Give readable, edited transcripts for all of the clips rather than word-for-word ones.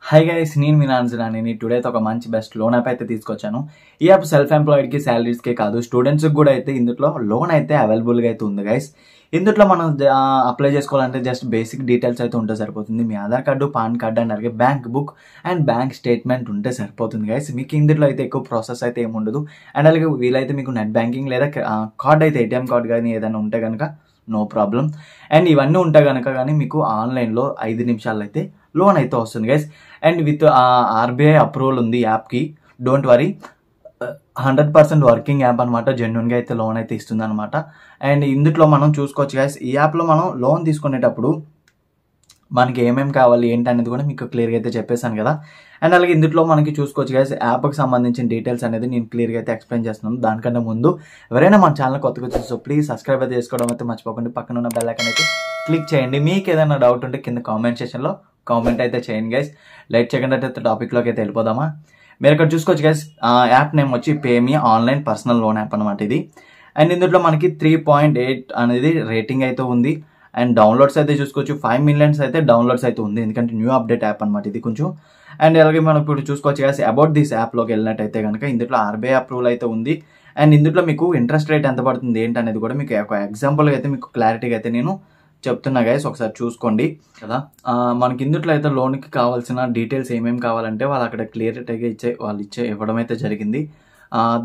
Hi guys, నేను మీ నాన్సరాని today అయితే ఒక మంచి బెస్ట్ లోన్ యాప్ అయితే తీసుకొచ్చాను. ఈ యాప్ సెల్ఫ్ ఎంప్లాయిడ్కి శాలరీస్కే కాదు, స్టూడెంట్స్కి కూడా అయితే ఇందులో లోన్ అయితే అవైలబుల్గా అయితే ఉంది గైస్. ఇందులో మనం అప్లై చేసుకోవాలంటే జస్ట్ బేసిక్ డీటెయిల్స్ అయితే ఉంటే సరిపోతుంది. మీ Aadhaar card, PAN card and అలాగే bank book and bank statement ఉంటే సరిపోతుంది గైస్. మీకు ఇందులో అయితే ఎక్కువ ప్రాసెస్ అయితే ఏమి ఉండదు. అండ్ అలాగే వీలైతే మీకు నెట్ బ్యాంకింగ్ లేదా కార్డ్ అయితే ఏటీఎం కార్డ్ కానీ ఏదైనా ఉంటే కనుక నో ప్రాబ్లం. అండ్ ఇవన్నీ ఉంటే కనుక కానీ మీకు ఆన్లైన్లో 5 నిమిషాల్లో అయితే లోన్ అయితే వస్తుంది guys. And with RBI approval ఉంది యాప్కి. డోంట్ వరీ, 100% వర్కింగ్ యాప్ అనమాట. జెన్యున్గా అయితే లోన్ అయితే ఇస్తుంది అనమాట. అండ్ ఇందులో మనం చూసుకోవచ్చు గైస్, ఈ యాప్లో మనం లోన్ తీసుకునేటప్పుడు మనకి ఏమేమి కావాలి ఏంటి అనేది కూడా మీకు క్లియర్గా అయితే చెప్పేశాను కదా. అండ్ అలాగే ఇందులో మనకి చూసుకోవచ్చు గైస్, యాప్కి సంబంధించిన డీటెయిల్స్ అనేది నేను క్లియర్గా అయితే ఎక్స్ప్లెయిన్ చేస్తున్నాను. దానికంటే ముందు ఎవరైనా మన ఛానల్ కొత్తగా చూస్తే ప్లీజ్ సబ్స్క్రైబ్ అయితే చేసుకోవడం అయితే మర్చిపోకండి. పక్కన ఉన్న బెల్ ఐకాన్ అయితే క్లిక్ చేయండి. మీకు ఏదైనా డౌట్ ఉంటే కింద కామెంట్ సెక్షన్లో కామెంట్ అయితే చేయండి గైస్. లైట్ చేయకుండా అయితే టాపిక్లోకి అయితే వెళ్ళిపోదామా. మీరు ఇక్కడ చూసుకోవచ్చు గైస్, యాప్ నేమ్ వచ్చి పేమీ ఆన్లైన్ పర్సనల్ లోన్ యాప్ అనమాట ఇది. అండ్ ఇందులో మనకి 3.8 అనేది రేటింగ్ అయితే ఉంది. అండ్ డౌన్లోడ్స్ అయితే చూసుకోవచ్చు, 5 మిలియన్స్ అయితే డౌన్లోడ్స్ అయితే ఉంది, ఎందుకంటే న్యూ అప్డేట్ యాప్ అనమాట ఇది కొంచెం. అండ్ అలాగే మనం ఇప్పుడు చూసుకోవచ్చు గైస్, అబౌట్ దిస్ యాప్లోకి వెళ్ళినట్టయితే కనుక ఇందులో ఆర్బీఐ అప్రూవల్ అయితే ఉంది. అండ్ ఇందులో మీకు ఇంట్రెస్ట్ రేట్ ఎంత పడుతుంది ఏంటి అనేది కూడా మీకు ఒక ఎగ్జాంపుల్గా అయితే మీకు క్లారిటీగా అయితే నేను చెప్తున్నా గైస్, ఒకసారి చూసుకోండి కదా. మనకి ఇందులో అయితే లోన్కి కావాల్సిన డీటెయిల్స్ ఏమేమి కావాలంటే వాళ్ళు అక్కడ క్లియరిటీగా ఇవ్వడం అయితే జరిగింది.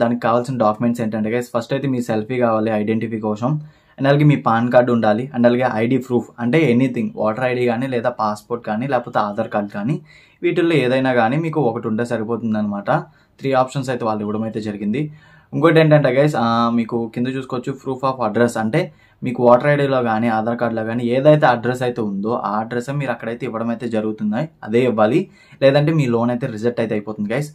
దానికి కావాల్సిన డాక్యుమెంట్స్ ఏంటంటే గైస్, ఫస్ట్ అయితే మీ సెల్ఫీ కావాలి ఐడెంటిఫై కోసం. అండ్ అలాగే మీ పాన్ కార్డు ఉండాలి. అండ్ అలాగే ఐడి ప్రూఫ్ అంటే ఎనీథింగ్, ఓటర్ ఐడి కానీ లేదా పాస్పోర్ట్ కానీ లేకపోతే ఆధార్ కార్డు కానీ వీటిల్లో ఏదైనా కానీ మీకు ఒకటి ఉంటే సరిపోతుంది అనమాట. 3 ఆప్షన్స్ అయితే వాళ్ళు ఇవ్వడం అయితే జరిగింది. ఇంకోటి ఏంటంటే గైస్, మీకు కింద చూసుకోవచ్చు ప్రూఫ్ ఆఫ్ అడ్రస్, అంటే మీకు ఓటర్ ఐడిలో కానీ ఆధార్ కార్డులో కానీ ఏదైతే అడ్రస్ అయితే ఉందో ఆ అడ్రస్ మీరు అక్కడైతే ఇవ్వడం అయితే జరుగుతుంది, అదే ఇవ్వాలి. లేదంటే మీ లోన్ అయితే రిజెక్ట్ అయితే అయిపోతుంది గైస్.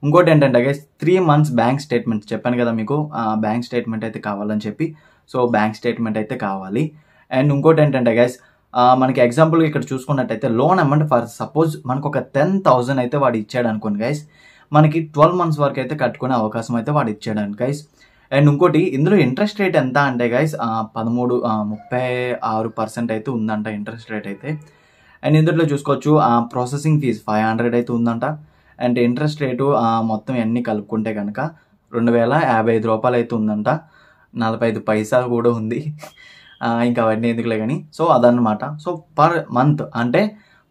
ఇంకోటి ఏంటంటే గైస్, 3 months బ్యాంక్ స్టేట్మెంట్ చెప్పాను కదా మీకు, బ్యాంక్ స్టేట్మెంట్ అయితే కావాలని చెప్పి. సో బ్యాంక్ స్టేట్మెంట్ అయితే కావాలి. అండ్ ఇంకోటి ఏంటంటే గైస్, మనకి ఎగ్జాంపుల్ ఇక్కడ చూసుకున్నట్టయితే లోన్ అమౌంట్ ఫర్ సపోజ్ మనకు ఒక 10,000 అయితే వాడు ఇచ్చాడు అనుకోండి గైస్, మనకి 12 months వరకు అయితే కట్టుకునే అవకాశం అయితే వాడు ఇచ్చాడు గైస్. అండ్ ఇంకోటి ఇందులో ఇంట్రెస్ట్ రేట్ ఎంత అంటే గైస్ 36% అయితే ఉందంట ఇంట్రెస్ట్ రేట్ అయితే. అండ్ ఇందులో చూసుకోవచ్చు ప్రాసెసింగ్ ఫీజ్ 500 అయితే ఉందంట. అండ్ ఇంట్రెస్ట్ రేటు మొత్తం అన్నీ కలుపుకుంటే కనుక 2,055 రూపాయలు అయితే ఉందంట. 45 పైసలు కూడా ఉంది. ఇంకా అవన్నీ ఎందుకులే కానీ. సో అదనమాట. సో పర్ మంత్ అంటే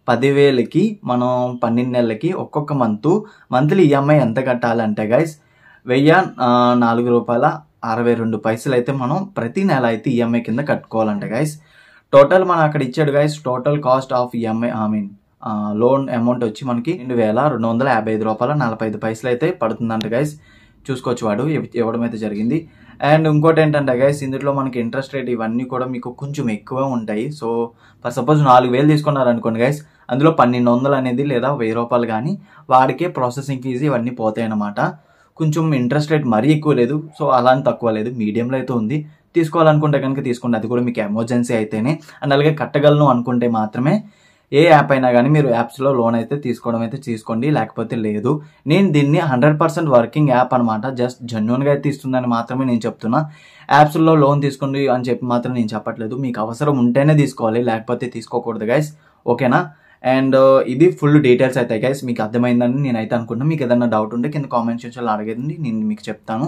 10,000కి మనం 12 నెలలకి ఒక్కొక్క మంత్లీ ఈఎంఐ ఎంత కట్టాలంటే గైస్ 1,004 రూపాయల 62 పైసలు అయితే మనం ప్రతి నెల అయితే ఈఎంఐ కింద కట్టుకోవాలంటే గైస్. టోటల్ మనం అక్కడ ఇచ్చాడు guys, total cost of EMI loan amount వచ్చి మనకి 2,255 రూపాయల 45 పైసలు అయితే పడుతుందంట గైస్. చూసుకోవచ్చు వాడు ఇవ్వడం అయితే జరిగింది. అండ్ ఇంకోటి ఏంటంటే గైస్, ఇందులో మనకి ఇంట్రెస్ట్ రేట్ ఇవన్నీ కూడా మీకు కొంచెం ఎక్కువే ఉంటాయి. సో ఫర్ సపోజ్ 4,000 తీసుకున్నారనుకోండి గైస్, అందులో 1,200 అనేది లేదా 1,000 రూపాయలు కానీ వాడికే ప్రాసెసింగ్ ఫీజు ఇవన్నీ పోతాయి అన్నమాట. కొంచెం ఇంట్రెస్ట్ రేట్ మరీ ఎక్కువ లేదు, సో అలా అని తక్కువ లేదు, మీడియంలో అయితే ఉంది. తీసుకోవాలనుకుంటే కనుక తీసుకోండి, అది కూడా మీకు ఎమర్జెన్సీ అయితేనే. అండ్ అలాగే కట్టగలను అనుకుంటే మాత్రమే ఏ యాప్ అయినా కానీ మీరు యాప్స్లో లోన్ అయితే తీసుకోవడం అయితే తీసుకోండి, లేకపోతే లేదు. నేను దీన్ని 100% వర్కింగ్ యాప్ అనమాట, జస్ట్ జెన్యున్గా అయితే ఇస్తుందని మాత్రమే నేను చెప్తున్నా. యాప్స్లో లోన్ తీసుకోండి అని చెప్పి మాత్రం నేను చెప్పట్లేదు. మీకు అవసరం ఉంటేనే తీసుకోవాలి, లేకపోతే తీసుకోకూడదు గైస్, ఓకేనా. అండ్ ఇది ఫుల్ డీటెయిల్స్ అయితే గైస్ మీకు అర్థమైందని నేనైతే అనుకుంటున్నాను. మీకు ఏదైనా డౌట్ ఉంటే కింద కామెంట్ సెక్షన్లో అడగండి, నేను మీకు చెప్తాను.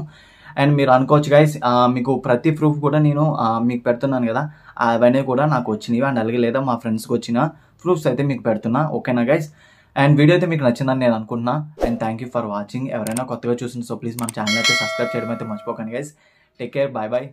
అండ్ మీరు అనుకోవచ్చు గైస్, మీకు ప్రతి ప్రూఫ్ కూడా నేను మీకు పెడుతున్నాను కదా, అవన్నీ కూడా నాకు వచ్చినవి. అండ్ అలాగే లేదా మా ఫ్రెండ్స్కి వచ్చిన ప్రూఫ్స్ అయితే మీకు పెడుతున్నా, ఓకేనా గైస్. అండ్ వీడియో అయితే మీకు నచ్చిందని నేను అనుకుంటున్నా. And thank you for watching. ఎవరైనా కొత్తగా చూసిన సో ప్లీజ్ మన ఛానల్ అయితే సబ్స్క్రైబ్ చేయడం అయితే మర్చిపోకండి guys. Take care, bye bye.